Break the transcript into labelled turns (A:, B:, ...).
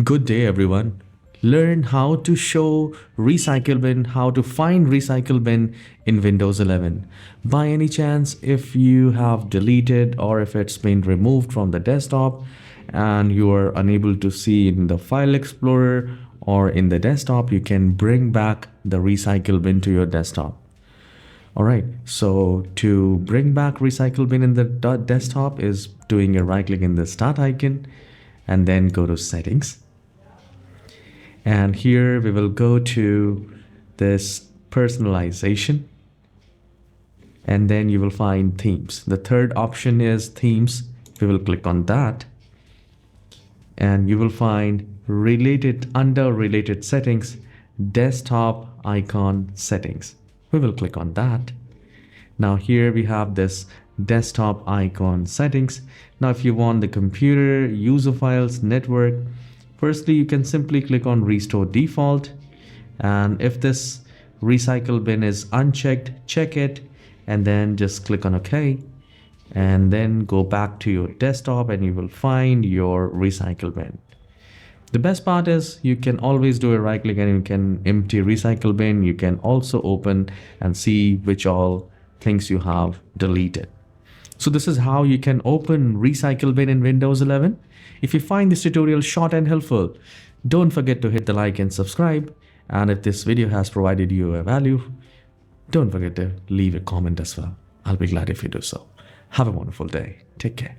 A: Good day, everyone. Learn how to show recycle bin, how to find recycle bin in Windows 11. By any chance, if you have deleted or if it's been removed from the desktop and you are unable to see in the file explorer or in the desktop, you can bring back the recycle bin to your desktop. All right, so to bring back recycle bin in the desktop is doing a right click in the start icon and then go to settings. And here we will go to this personalization and then you will find themes. The third option is themes. We will click on that and you will find under related settings, desktop icon settings. We will click on that. Now here we have this desktop icon settings. Now if you want the computer, user files, network, firstly you can simply click on restore default, and if this recycle bin is unchecked, check it and then just click on OK and then go back to your desktop and you will find your recycle bin. The best part is you can always do a right click and you can empty recycle bin. You can also open and see which all things you have deleted. So this is how you can open recycle bin in Windows 11. If you find this tutorial short and helpful, don't forget to hit the like and subscribe. And if this video has provided you a value, don't forget to leave a comment as well. I'll be glad if you do so. Have a wonderful day. Take care.